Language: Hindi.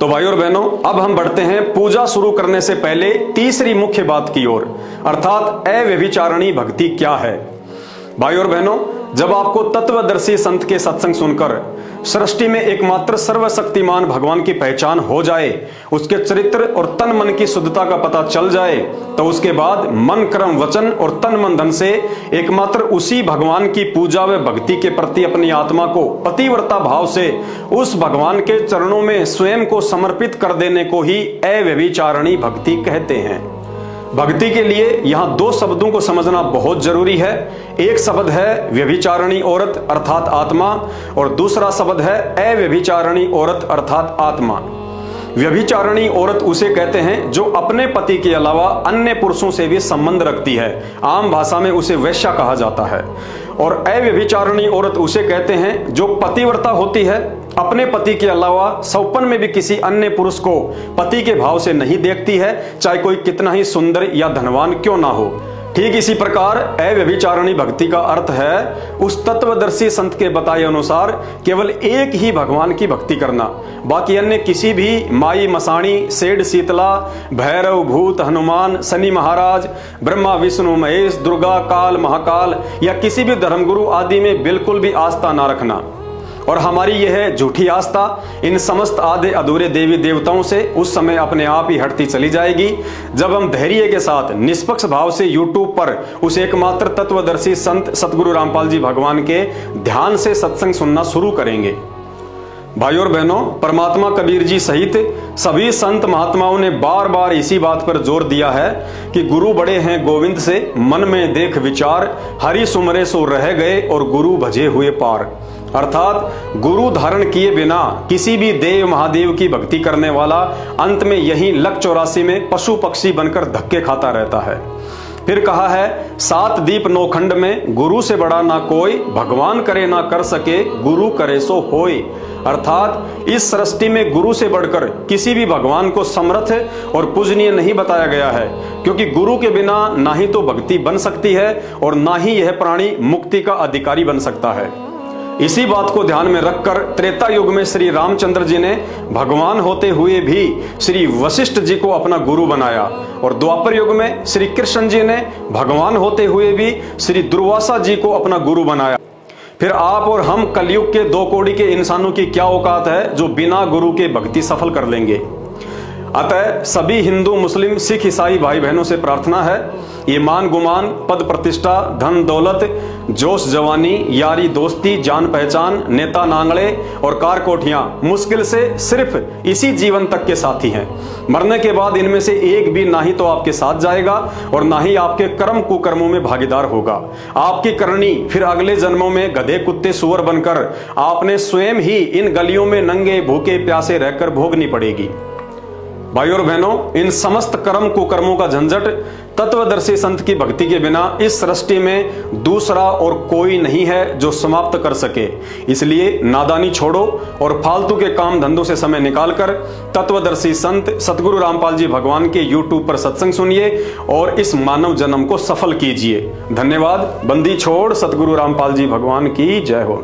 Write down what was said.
तो भाई और बहनों, अब हम बढ़ते हैं पूजा शुरू करने से पहले तीसरी मुख्य बात की ओर, अर्थात अव्यभिचारिणी भक्ति क्या है। भाई और बहनों, जब आपको तत्वदर्शी संत के सत्संग सुनकर सृष्टि में एकमात्र सर्वशक्तिमान भगवान की पहचान हो जाए, उसके चरित्र और तन मन की शुद्धता का पता चल जाए, तो उसके बाद मन कर्म वचन और तन मन धन से एकमात्र उसी भगवान की पूजा व भक्ति के प्रति अपनी आत्मा को पतिव्रता भाव से उस भगवान के चरणों में स्वयं को समर्पित कर देने को ही अव्यभिचारिणी भक्ति कहते हैं। भक्ति के लिए यहां दो शब्दों को समझना बहुत जरूरी है। एक शब्द है व्यभिचारिणी औरत अर्थात आत्मा, और दूसरा शब्द है अव्यभिचारिणी औरत अर्थात आत्मा। व्यभिचारिणी औरत उसे कहते हैं जो अपने पति के अलावा अन्य पुरुषों से भी संबंध रखती है, आम भाषा में उसे वैश्या कहा जाता है। और अव्यभिचारिणी औरत उसे कहते हैं जो पतिव्रता होती है, अपने पति के अलावा सौपन में भी किसी अन्य पुरुष को पति के भाव से नहीं देखती है, चाहे कोई कितना ही सुंदर या धनवान क्यों ना हो। ठीक इसी प्रकार अव्यभिचारिणी भक्ति का अर्थ है उस तत्वदर्शी संत के बताए अनुसार केवल एक ही भगवान की भक्ति करना, बाकी अन्य किसी भी माई मसाणी, सेठ शीतला, भैरव, भूत, हनुमान, शनि महाराज, ब्रह्मा, विष्णु, महेश, दुर्गा, काल, महाकाल या किसी भी धर्मगुरु आदि में बिल्कुल भी आस्था ना रखना। और हमारी यह झूठी आस्था इन समस्त आधे अधूरे देवी देवताओं से उस समय अपने आप ही हटती चली जाएगी जब हम धैर्य के साथ निष्पक्ष भाव से YouTube पर उस एकमात्र तत्वदर्शी संत सतगुरु रामपाल जी भगवान के ध्यान से सत्संग सुनना शुरू करेंगे। भाइयों और बहनों, परमात्मा कबीर जी सहित सभी संत महात्माओं ने बार बार इसी बात पर जोर दिया है कि गुरु बड़े हैं गोविंद से, मन में देख विचार, हरि सुमरे सो रह गए और गुरु भजे हुए पार। अर्थात गुरु धारण किए बिना किसी भी देव महादेव की भक्ति करने वाला अंत में यही लक 84 में पशु पक्षी बनकर धक्के खाता रहता है। फिर कहा है, 7 दीप 9 खंड में गुरु से बड़ा ना कोई, भगवान करे ना कर सके, गुरु करे सो होय। अर्थात इस सृष्टि में गुरु से बढ़कर किसी भी भगवान को समर्थ और पूजनीय नहीं बताया गया है, क्योंकि गुरु के बिना ना ही तो भक्ति बन सकती है और ना ही यह प्राणी मुक्ति का अधिकारी बन सकता है। इसी बात को ध्यान में रखकर त्रेता युग में श्री रामचंद्र जी ने भगवान होते हुए भी श्री वशिष्ठ जी को अपना गुरु बनाया, और द्वापर युग में श्री कृष्ण जी ने भगवान होते हुए भी श्री दुर्वासा जी को अपना गुरु बनाया। फिर आप और हम कलयुग के 2 कौड़ी के इंसानों की क्या औकात है जो बिना गुरु के भक्ति सफल कर लेंगे। अतः सभी हिंदू, मुस्लिम, सिख, ईसाई भाई बहनों से प्रार्थना है, ये मान गुमान, पद प्रतिष्ठा, धन दौलत, जोश जवानी, यारी दोस्ती, जान पहचान, नेता नांगड़े और कार कोठियां मुश्किल से सिर्फ इसी जीवन तक के साथी हैं। मरने के बाद इनमें से एक भी ना ही तो आपके साथ जाएगा और ना ही आपके कर्म कुकर्मों में भागीदार होगा। आपकी करनी फिर अगले जन्मों में गधे, कुत्ते, सुअर बनकर आपने स्वयं ही इन गलियों में नंगे भूखे प्यासे रहकर भोगनी पड़ेगी। भाइयों और बहनों, इन समस्त कर्म कुकर्मों का झंझट तत्वदर्शी संत की भक्ति के बिना इस सृष्टि में दूसरा और कोई नहीं है जो समाप्त कर सके। इसलिए नादानी छोड़ो और फालतू के काम धंधों से समय निकालकर तत्वदर्शी संत सतगुरु रामपाल जी भगवान के YouTube पर सत्संग सुनिए और इस मानव जन्म को सफल कीजिए। धन्यवाद। बंदी छोड़ सतगुरु रामपाल जी भगवान की जय हो।